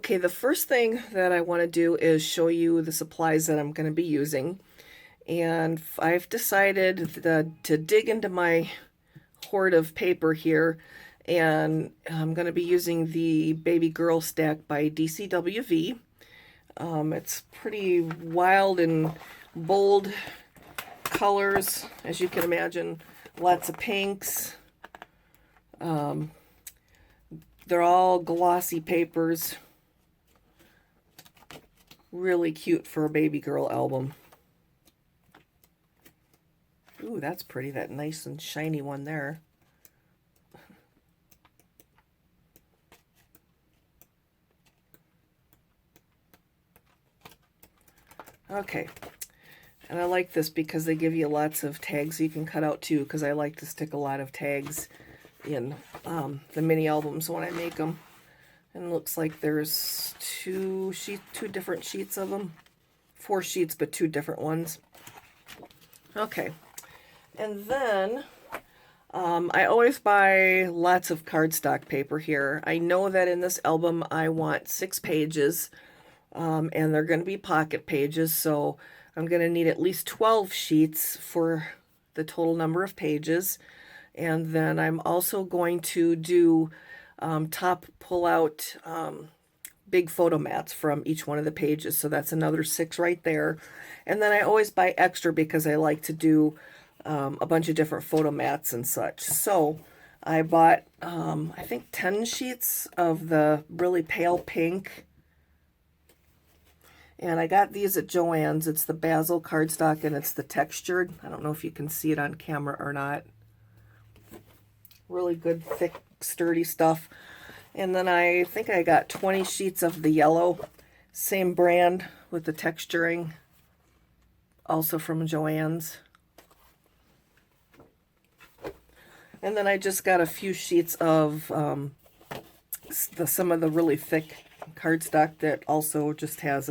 Okay, the first thing that I want to do is show you the supplies that I'm going to be using. And I've decided to dig into my hoard of paper here, and I'm going to be using the Baby Girl stack by DCWV. It's pretty wild and bold colors, as you can imagine. Lots of pinks. They're all glossy papers. Really cute for a baby girl album. Ooh, that's pretty, that nice and shiny one there. Okay, and I like this because they give you lots of tags you can cut out too, because I like to stick a lot of tags in the mini albums when I make them. And it looks like there's two different sheets of them. 4 sheets, but 2 different ones. Okay. And then I always buy lots of cardstock paper here. I know that in this album I want 6 pages, and they're going to be pocket pages, so I'm going to need at least 12 sheets for the total number of pages. And then I'm also going to do top pull-out big photo mats from each one of the pages, so that's another 6 right there. And then I always buy extra because I like to do a bunch of different photo mats and such. So I bought I think 10 sheets of the really pale pink, and I got these at Joann's. It's the basil cardstock, and it's the textured. I don't know if you can see it on camera or not. Really good, thick, sturdy stuff. And then I think I got 20 sheets of the yellow, same brand with the texturing, also from Joann's. And then I just got a few sheets of some of the really thick cardstock that also just has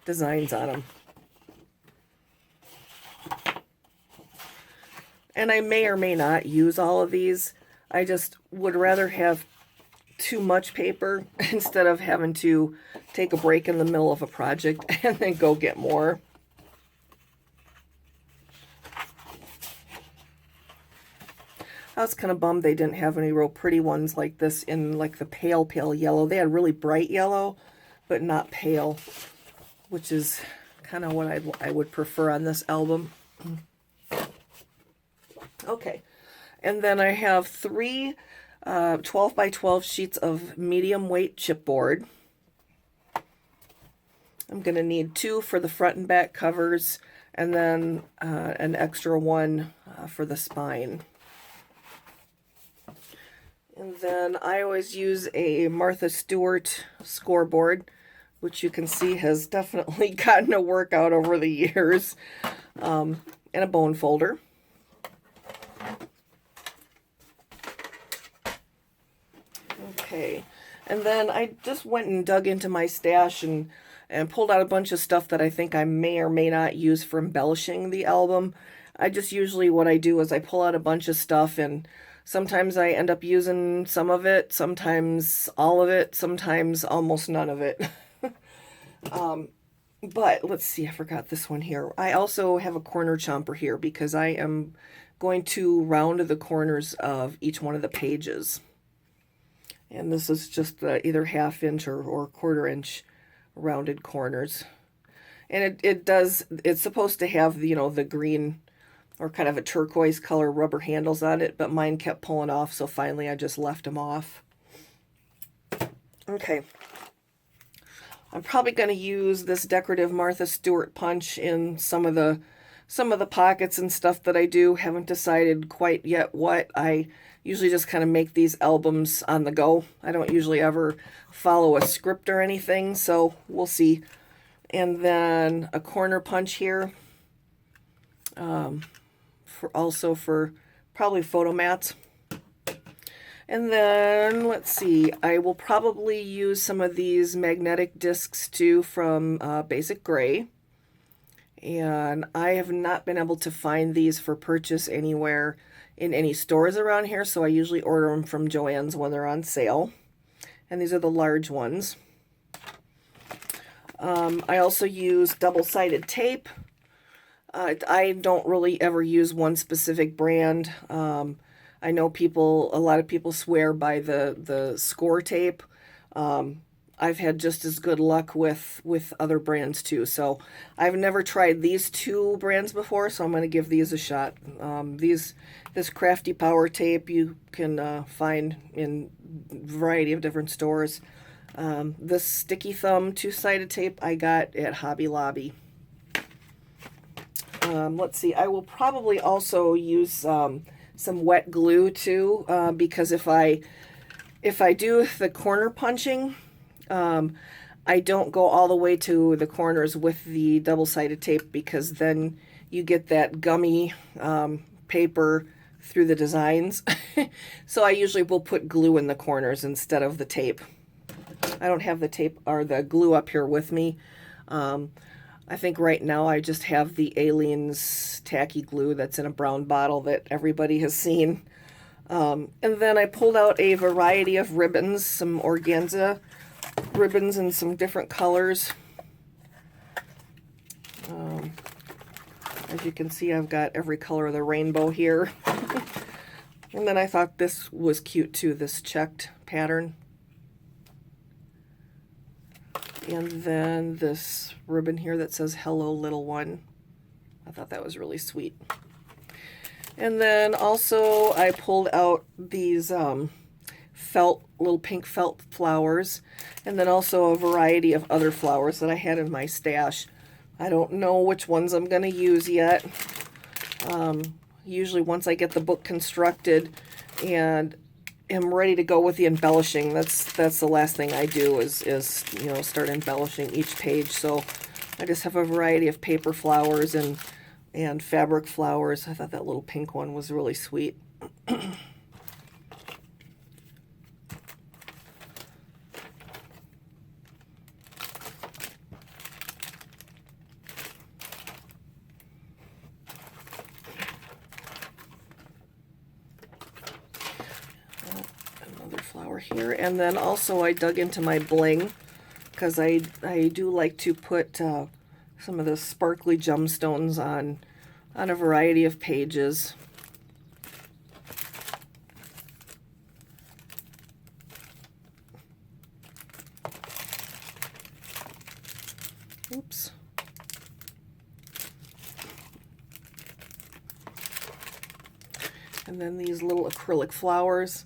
designs on them. And I may or may not use all of these. I just would rather have too much paper instead of having to take a break in the middle of a project and then go get more. I was kind of bummed they didn't have any real pretty ones like this in like the pale yellow. They had really bright yellow, but not pale, which is kind of what I would prefer on this album. Okay, and then I have 3 12 by 12 sheets of medium weight chipboard. I'm going to need 2 for the front and back covers, and then an extra one for the spine. And then I always use a Martha Stewart scoreboard, which you can see has definitely gotten a workout over the years, and a bone folder. Okay, and then I just went and dug into my stash and pulled out a bunch of stuff that I think I may or may not use for embellishing the album. I just usually, what I do is I pull out a bunch of stuff, and sometimes I end up using some of it, sometimes all of it, sometimes almost none of it. But let's see, I forgot this one here. I also have a corner chomper here because I am going to round the corners of each one of the pages. And this is just either 1/2 inch or 1/4 inch rounded corners. And it's supposed to have, you know, the green or kind of a turquoise color rubber handles on it, but mine kept pulling off, so finally I just left them off. Okay. I'm probably going to use this decorative Martha Stewart punch in some of the pockets and stuff that I do. Haven't decided quite yet what. I usually just kind of make these albums on the go. I don't usually ever follow a script or anything, so we'll see. And then a corner punch here, for probably photo mats. And then, let's see, I will probably use some of these magnetic discs too from Basic Gray. And I have not been able to find these for purchase anywhere in any stores around here, so I usually order them from Joann's when they're on sale. And these are the large ones. I also use double-sided tape. I don't really ever use one specific brand. I know a lot of people swear by the score tape. I've had just as good luck with other brands too. So I've never tried these two brands before, so I'm going to give these a shot. This Crafty Power tape you can find in a variety of different stores. This Sticky Thumb two-sided tape I got at Hobby Lobby. Let's see, I will probably also use some wet glue too, because if I do the corner punching, I don't go all the way to the corners with the double-sided tape, because then you get that gummy paper through the designs. So I usually will put glue in the corners instead of the tape. I don't have the tape or the glue up here with me. I think right now I just have the Aliens tacky glue that's in a brown bottle that everybody has seen. And then I pulled out a variety of ribbons, some organza ribbons in some different colors. As you can see, I've got every color of the rainbow here. And then I thought this was cute too, this checked pattern. And then this ribbon here that says "Hello, Little One." I thought that was really sweet. And then also I pulled out these little pink felt flowers, and then also a variety of other flowers that I had in my stash. I don't know which ones I'm going to use yet. Usually once I get the book constructed and am ready to go with the embellishing, that's the last thing I do is you know, start embellishing each page. So I just have a variety of paper flowers and fabric flowers. I thought that little pink one was really sweet. Flower here. And then also I dug into my bling, because I do like to put some of the sparkly gemstones on a variety of pages. Oops. And then these little acrylic flowers.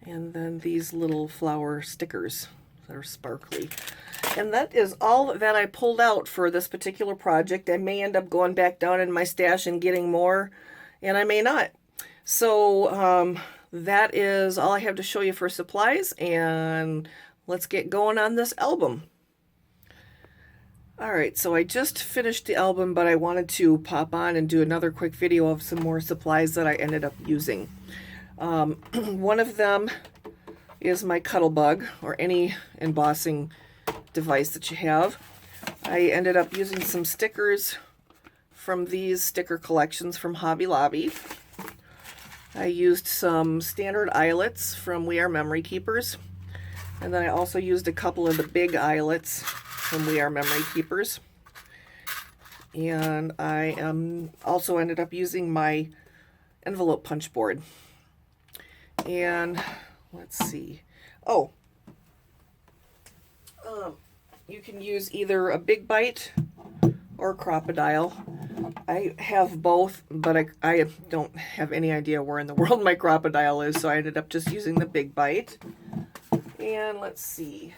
And then these little flower stickers that are sparkly. And that is all that I pulled out for this particular project. I may end up going back down in my stash and getting more, and I may not. So that is all I have to show you for supplies, and let's get going on this album. Alright, so I just finished the album, but I wanted to pop on and do another quick video of some more supplies that I ended up using. One of them is my Cuttlebug, or any embossing device that you have. I ended up using some stickers from these sticker collections from Hobby Lobby. I used some standard eyelets from We Are Memory Keepers. And then I also used a couple of the big eyelets from We Are Memory Keepers. And I also ended up using my envelope punch board. And let's see. Oh, you can use either a Big Bite or a Crocodile. I have both, but I don't have any idea where in the world my Crocodile is, so I ended up just using the Big Bite. And let's see.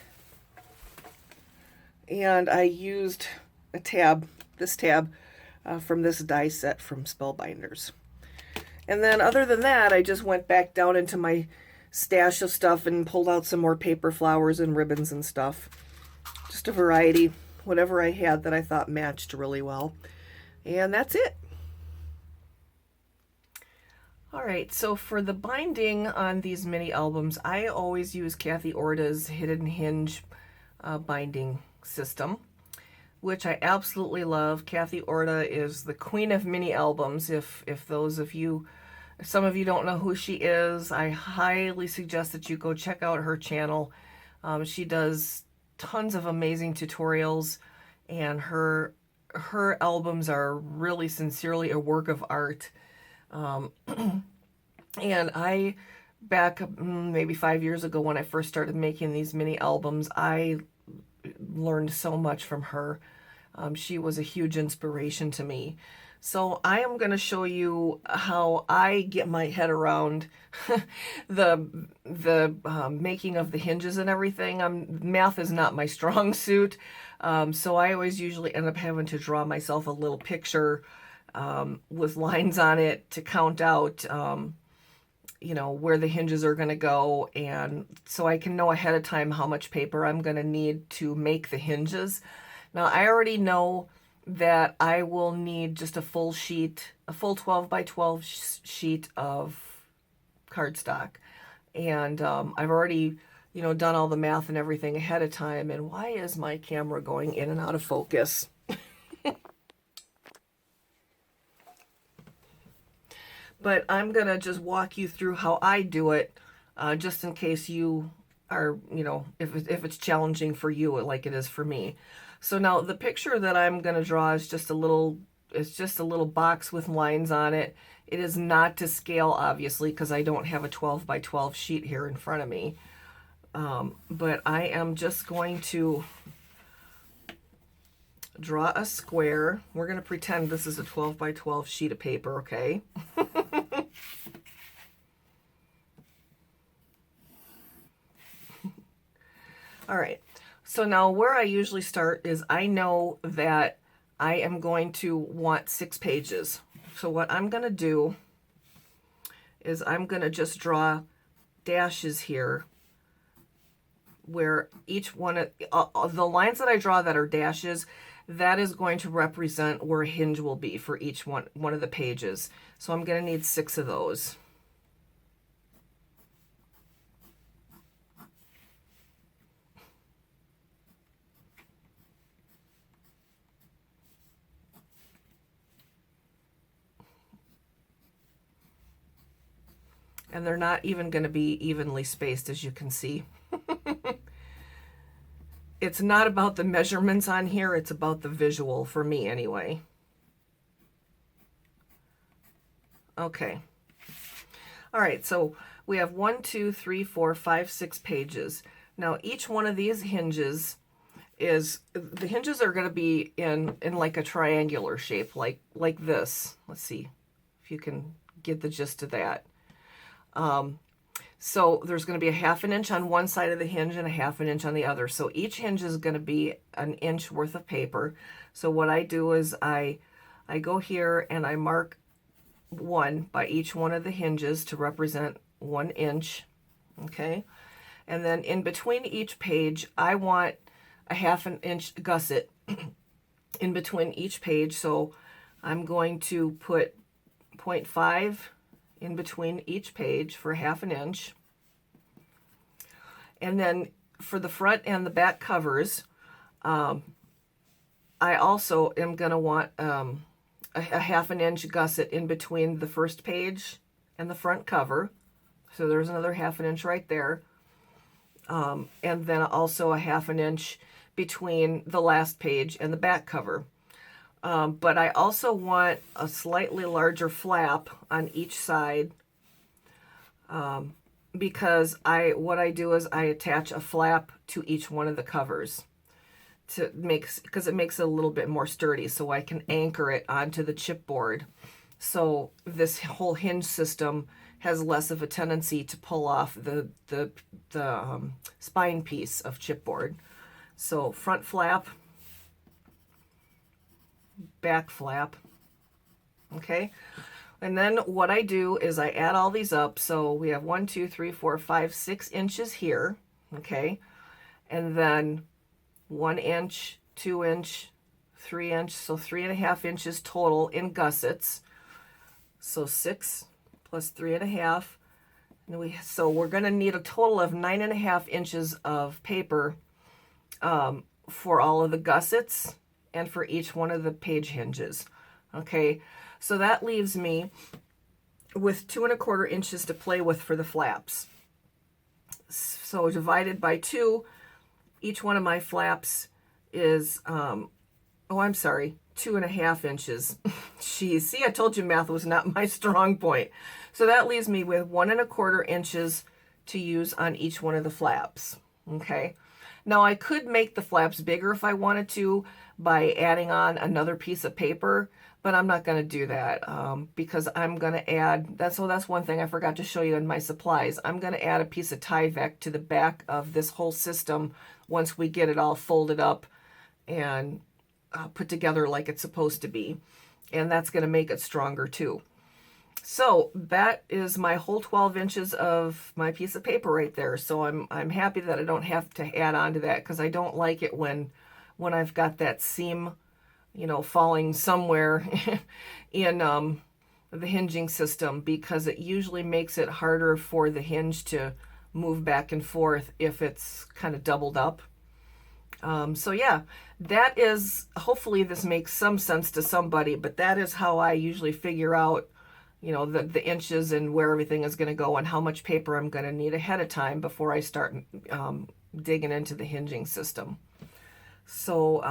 And I used this tab from this die set from Spellbinders. And then other than that, I just went back down into my stash of stuff and pulled out some more paper flowers and ribbons and stuff. Just a variety, whatever I had that I thought matched really well. And that's it. Alright, so for the binding on these mini albums, I always use Kathy Orta's Hidden Hinge binding system, which I absolutely love. Kathy Orta is the queen of mini albums. If some of you don't know who she is, I highly suggest that you go check out her channel. She does tons of amazing tutorials. and her albums are really sincerely a work of art. Um, and I, back maybe 5 years ago when I first started making these mini albums, I learned so much from her. She was a huge inspiration to me. So I am going to show you how I get my head around the making of the hinges and everything. Math is not my strong suit, so I always usually end up having to draw myself a little picture with lines on it to count out, you know, where the hinges are going to go, and so I can know ahead of time how much paper I'm going to need to make the hinges. Now, I already know that I will need just a full sheet, a full 12 by 12 sheet of cardstock. And I've already, you know, done all the math and everything ahead of time. And why is my camera going in and out of focus? But I'm going to just walk you through how I do it, just in case you are, you know, if it's challenging for you like it is for me. So now the picture that I'm going to draw is just a little, it's just a little box with lines on it. It is not to scale, obviously, because I don't have a 12 by 12 sheet here in front of me. But I am just going to draw a square. We're going to pretend this is a 12 by 12 sheet of paper, okay? All right. So now where I usually start is I know that I am going to want 6 pages. So what I'm going to do is I'm going to just draw dashes here where each one of the lines that I draw that are dashes, that is going to represent where a hinge will be for each one of the pages. So I'm going to need 6 of those. And they're not even going to be evenly spaced, as you can see. It's not about the measurements on here, it's about the visual, for me anyway. Okay. All right, so we have 1, 2, 3, 4, 5, 6 pages. Now each one of these hinges is, the hinges are going to be in like a triangular shape, like this. Let's see if you can get the gist of that. So there's going to be a 1/2 inch on one side of the hinge and a 1/2 inch on the other. So each hinge is going to be an inch worth of paper. So what I do is I go here and I mark 1 by each one of the hinges to represent 1 inch. Okay. And then in between each page, I want a 1/2 inch gusset in between each page. So I'm going to put 0.5 in between each page for 1/2 inch. And then for the front and the back covers, I also am going to want a 1/2 inch gusset in between the first page and the front cover. So there's another 1/2 inch right there. And then also a 1/2 inch between the last page and the back cover. But I also want a slightly larger flap on each side, because what I do is I attach a flap to each one of the covers to because it makes it a little bit more sturdy, so I can anchor it onto the chipboard. So this whole hinge system has less of a tendency to pull off the spine piece of chipboard. So front flap, back flap, okay? And then what I do is I add all these up. So we have 1, 2, 3, 4, 5, 6 inches here, okay? And then 1 inch, 2 inch, 3 inch, so 3.5 inches total in gussets. So 6 plus 3.5. And so we're going to need a total of 9.5 inches of paper for all of the gussets and for each one of the page hinges. Okay, so that leaves me with 2.25 inches to play with for the flaps. So divided by 2, each one of my flaps is Oh, I'm sorry, 2.5 inches. Jeez, see, I told you math was not my strong point. So that leaves me with 1.25 inches to use on each one of the flaps. Okay. Now I could make the flaps bigger if I wanted to by adding on another piece of paper, but I'm not going to do that because I'm going to add, that's one thing I forgot to show you in my supplies. I'm going to add a piece of Tyvek to the back of this whole system once we get it all folded up and put together like it's supposed to be. And that's going to make it stronger too. So that is my whole 12 inches of my piece of paper right there. So I'm happy that I don't have to add on to that, because I don't like it when I've got that seam, you know, falling somewhere in the hinging system, because it usually makes it harder for the hinge to move back and forth if it's kind of doubled up. So yeah, that is, hopefully this makes some sense to somebody, but that is how I usually figure out, you know, the inches and where everything is going to go and how much paper I'm going to need ahead of time before I start digging into the hinging system. So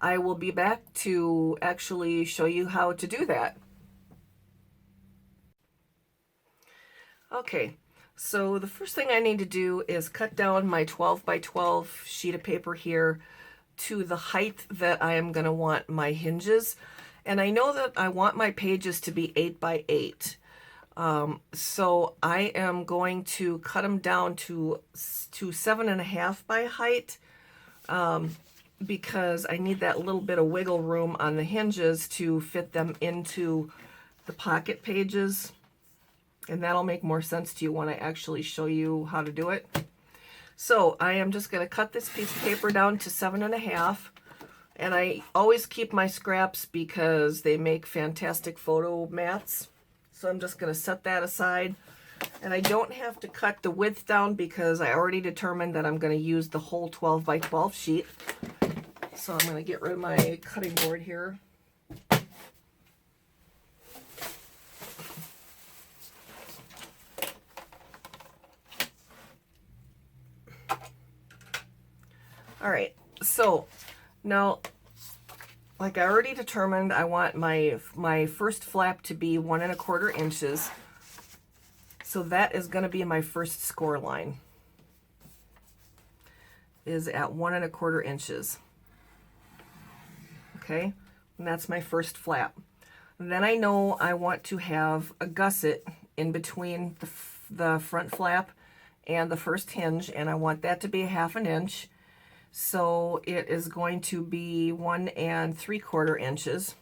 I will be back to actually show you how to do that. Okay, so the first thing I need to do is cut down my 12 by 12 sheet of paper here to the height that I am going to want my hinges. And I know that I want my pages to be 8 by 8. So I am going to cut them down to 7.5 by height, because I need that little bit of wiggle room on the hinges to fit them into the pocket pages. And that'll make more sense to you when I actually show you how to do it. So I am just going to cut this piece of paper down to 7.5. And I always keep my scraps because they make fantastic photo mats. So I'm just going to set that aside. And I don't have to cut the width down because I already determined that I'm going to use the whole 12 by 12 sheet. So I'm going to get rid of my cutting board here. All right, so now, like I already determined, I want my first flap to be 1.25 inches. So that is going to be my first score line, is at 1.25 inches. Okay, and that's my first flap. And then I know I want to have a gusset in between the front flap and the first hinge, and I want that to be 1/2 inch. So it is going to be 1.75 inches.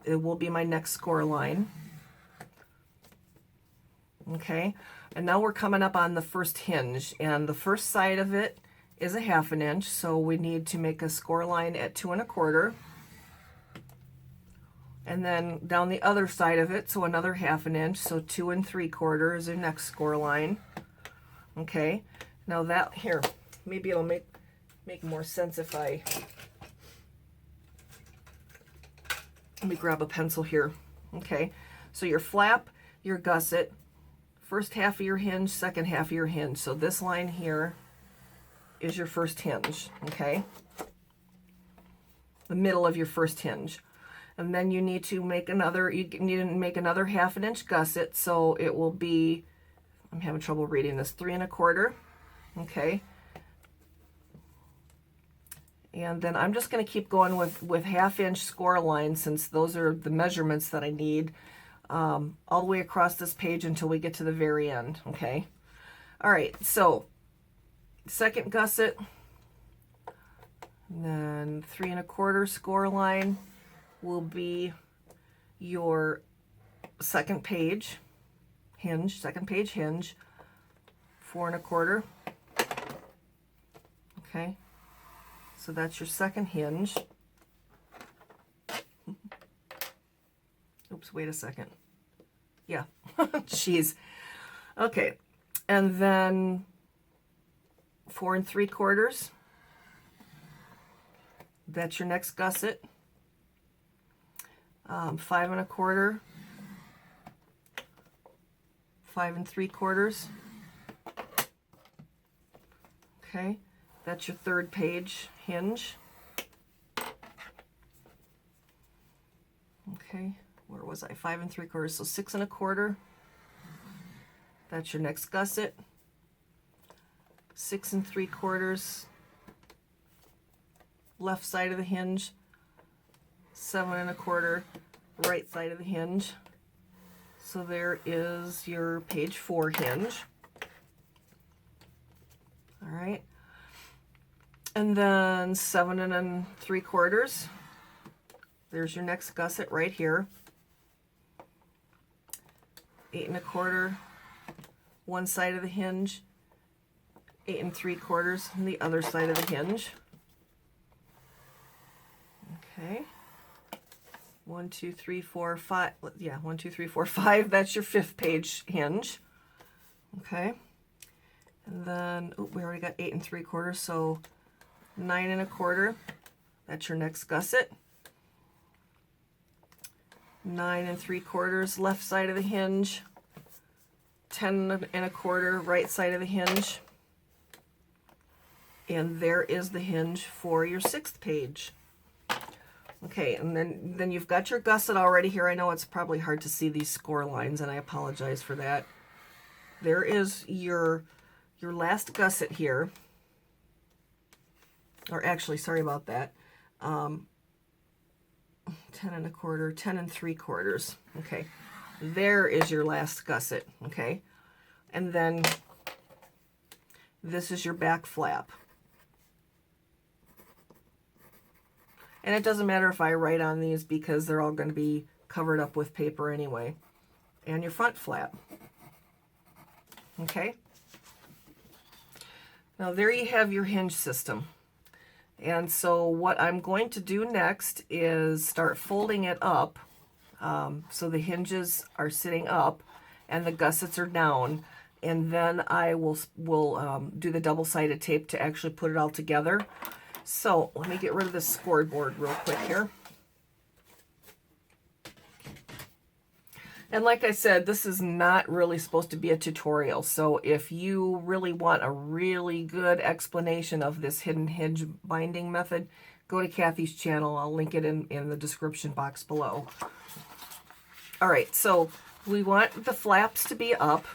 It will be my next score line. Okay, and now we're coming up on the first hinge, and the first side of it is 1/2 inch, so we need to make a score line at 2.25. And then down the other side of it, so another 1/2 inch, so 2.75 is the next score line. Okay. Now that, here, maybe it'll make more sense if let me grab a pencil here. Okay, so your flap, your gusset, first half of your hinge, second half of your hinge. So this line here is your first hinge, okay? The middle of your first hinge. And then you need to make another, 1/2 inch gusset, so it will be, I'm having trouble reading this, 3.25. Okay, and then I'm just going to keep going with 1/2 inch score lines, since those are the measurements that I need all the way across this page until we get to the very end. Okay, all right, so second gusset, and then 3.25 score line will be your second page hinge, 4.25. Okay, so that's your second hinge. Oops, wait a second. Yeah, jeez. Okay, and then 4.75. That's your next gusset. 5.25, 5.75. Okay, That's your 3rd page hinge. Okay, where was I? 5 3/4, so 6 1/4. That's your next gusset. 6 3/4, left side of the hinge. 7 1/4, right side of the hinge. So there is your page 4 hinge. All right. And then 7 3/4. There's your next gusset right here. 8 1/4, one side of the hinge. 8 3/4 on the other side of the hinge. Okay. 1 2 3 4 5. Yeah, 1 2 3 4 5. That's your 5th page hinge. Okay. And then we already got 8 3/4, so 9 1/4. That's your next gusset. 9 3/4, left side of the hinge. 10 1/4, right side of the hinge. And there is the hinge for your 6th page. Okay, and then you've got your gusset already here. I know it's probably hard to see these score lines, and I apologize for that. There is your last gusset here. Or actually, sorry about that. 10 1/4, 10 3/4. Okay, there is your last gusset. Okay, and then this is your back flap. And it doesn't matter if I write on these because they're all going to be covered up with paper anyway. And your front flap. Okay. Now there you have your hinge system. And so what I'm going to do next is start folding it up. So the hinges are sitting up and the gussets are down. And then I will do the double-sided tape to actually put it all together. So let me get rid of this scoreboard real quick here. And like I said, this is not really supposed to be a tutorial. So if you really want a really good explanation of this hidden hinge binding method, go to Kathy's channel. I'll link it in the description box below. All right, so we want the flaps to be up.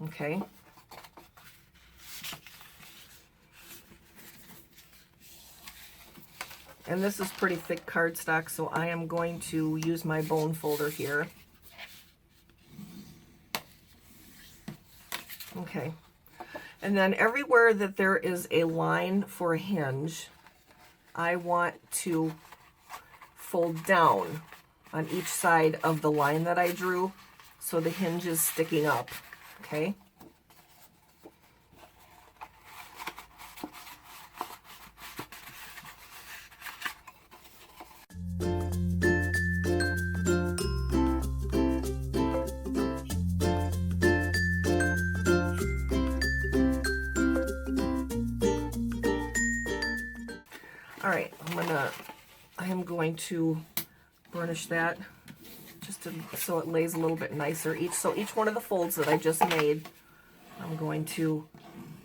Okay. And this is pretty thick cardstock, so I am going to use my bone folder here. Okay. And then everywhere that there is a line for a hinge, I want to fold down on each side of the line that I drew so the hinge is sticking up. Okay. All right, I am going to burnish that just so it lays a little bit nicer. Each one of the folds that I just made, I'm going to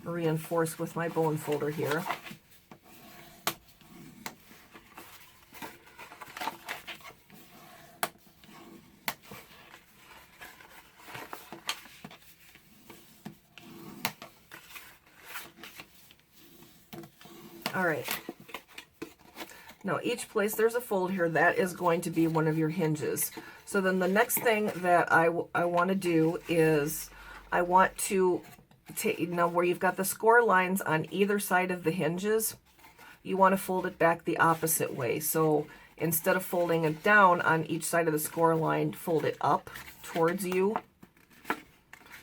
reinforce with my bone folder here. All right. Now each place there's a fold here, that is going to be one of your hinges. So then the next thing that I want to do is I want to take, now where you've got the score lines on either side of the hinges, you want to fold it back the opposite way. So instead of folding it down on each side of the score line, fold it up towards you.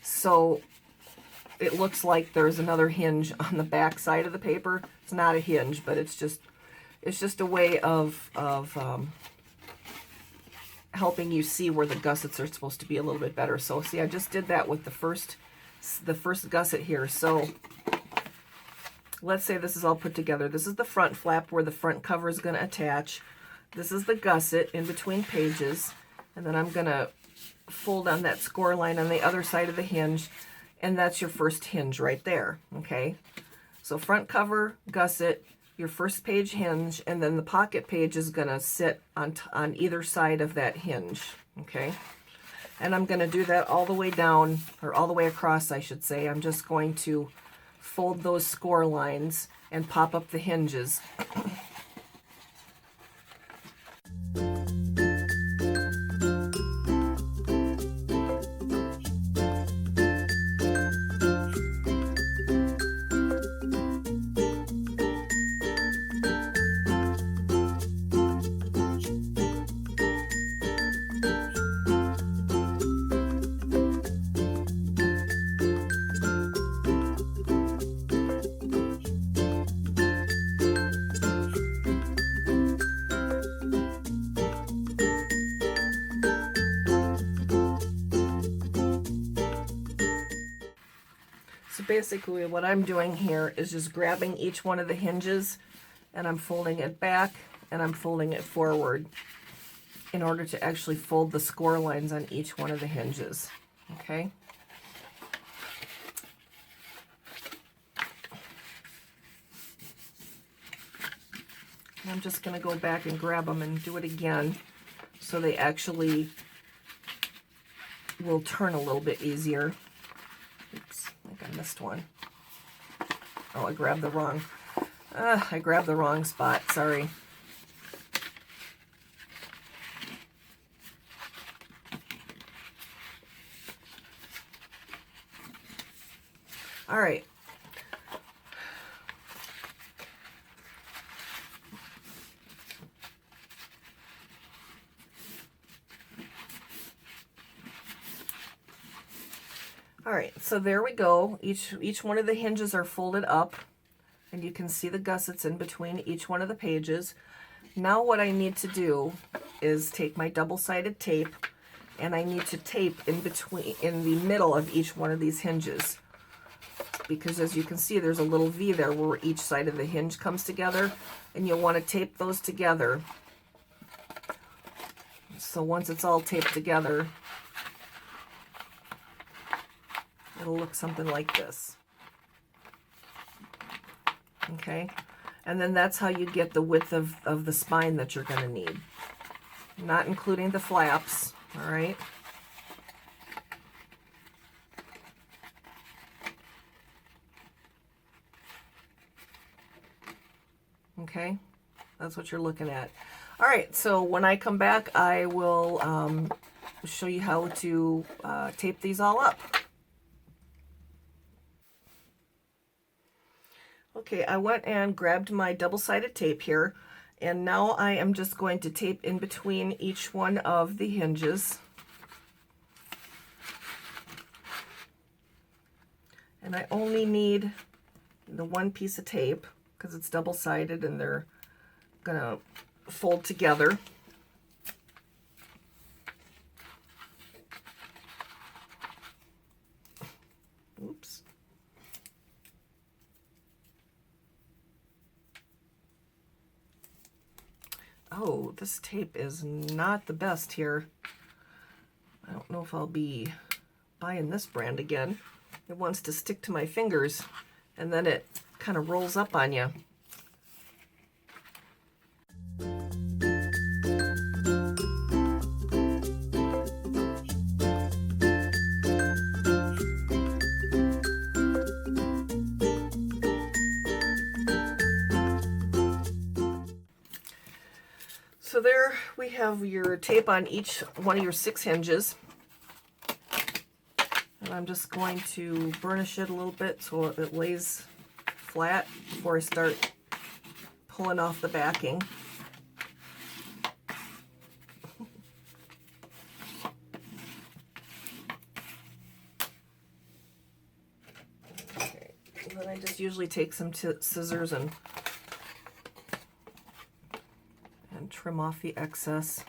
So it looks like there's another hinge on the back side of the paper. It's not a hinge, but it's just a way of helping you see where the gussets are supposed to be a little bit better. So see, I just did that with the first gusset here. So let's say this is all put together. This is the front flap where the front cover is going to attach. This is the gusset in between pages. And then I'm going to fold on that score line on the other side of the hinge. And that's your first hinge right there, okay? So front cover, gusset, your first page hinge, and then the pocket page is going to sit on either side of that hinge, okay? And I'm going to do that all the way down, or all the way across, I should say. I'm just going to fold those score lines and pop up the hinges. So basically what I'm doing here is just grabbing each one of the hinges and I'm folding it back and I'm folding it forward in order to actually fold the score lines on each one of the hinges, okay? And I'm just going to go back and grab them and do it again so they actually will turn a little bit easier. Oops, I think I missed one. Oh, I grabbed the wrong spot, sorry. All right. All right, so there we go. Each one of the hinges are folded up, and you can see the gussets in between each one of the pages. Now what I need to do is take my double-sided tape, and I need to tape in the middle of each one of these hinges. Because as you can see, there's a little V there where each side of the hinge comes together, and you'll want to tape those together. So once it's all taped together, it'll look something like this. Okay, and then that's how you get the width of the spine that you're going to need. Not including the flaps, all right? Okay, that's what you're looking at. All right, so when I come back, I will show you how to tape these all up. Okay, I went and grabbed my double-sided tape here, and now I am just going to tape in between each one of the hinges. And I only need the one piece of tape because it's double-sided and they're gonna fold together. Oops. Oh, this tape is not the best here. I don't know if I'll be buying this brand again. It wants to stick to my fingers and then it kind of rolls up on you. So there we have your tape on each one of your 6 hinges. And I'm just going to burnish it a little bit so it lays flat before I start pulling off the backing. Okay. And then I just usually take some scissors and trim off the excess.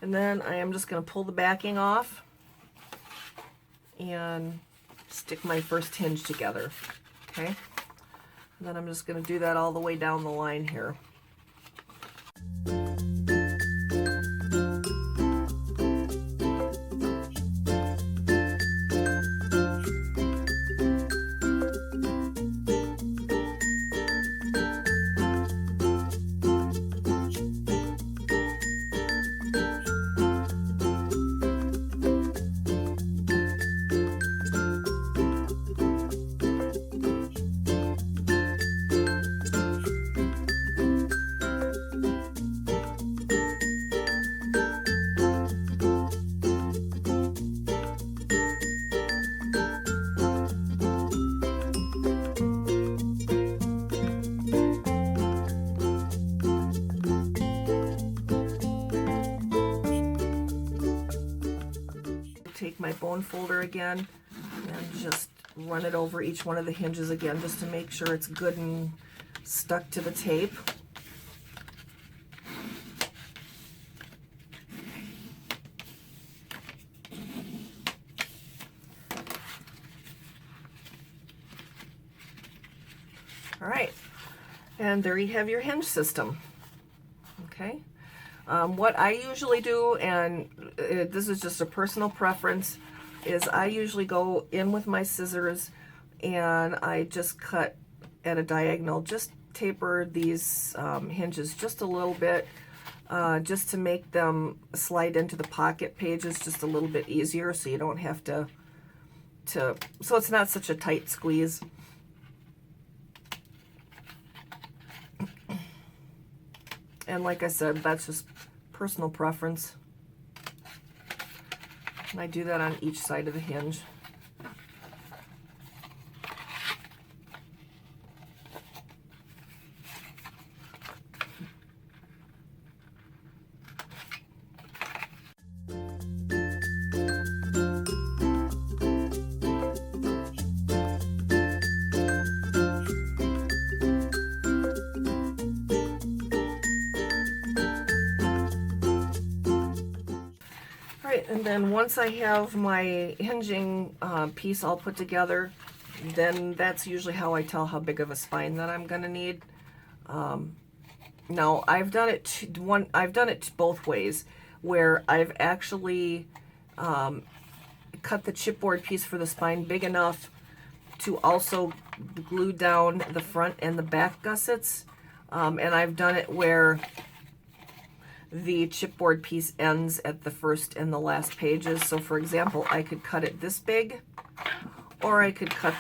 And then I am just going to pull the backing off and stick my first hinge together. Okay, and then I'm just going to do that all the way down the line here. Take my bone folder again and just run it over each one of the hinges again just to make sure it's good and stuck to the tape. All right, and there you have your hinge system. Okay. What I usually do, and this is just a personal preference, is I usually go in with my scissors and I just cut at a diagonal, just taper these hinges just a little bit, just to make them slide into the pocket pages just a little bit easier, so you don't have to so it's not such a tight squeeze. And like I said, that's just personal preference. And I do that on each side of the hinge. And then once I have my hinging piece all put together, then that's usually how I tell how big of a spine that I'm going to need. Now I've done it both ways, where I've actually cut the chipboard piece for the spine big enough to also glue down the front and the back gussets, and I've done it where the chipboard piece ends at the first and the last pages. So for example, I could cut it this big, or I could cut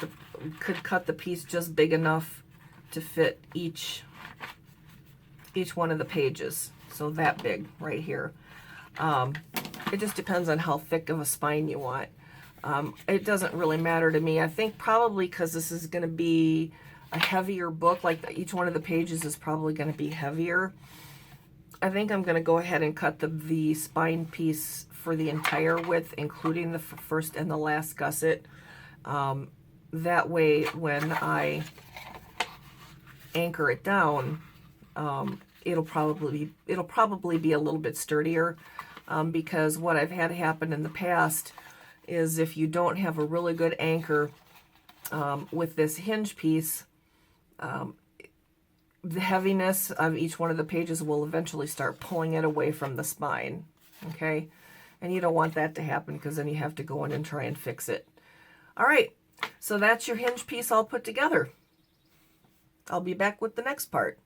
the piece just big enough to fit each one of the pages. So that big right here. It just depends on how thick of a spine you want. It doesn't really matter to me. I think probably because this is going to be a heavier book, like each one of the pages is probably going to be heavier, I think I'm going to go ahead and cut the spine piece for the entire width, including the first and the last gusset. That way, when I anchor it down, it'll probably be a little bit sturdier, because what I've had happen in the past is if you don't have a really good anchor with this hinge piece, the heaviness of each one of the pages will eventually start pulling it away from the spine, okay? And you don't want that to happen, because then you have to go in and try and fix it. All right, so that's your hinge piece all put together. I'll be back with the next part.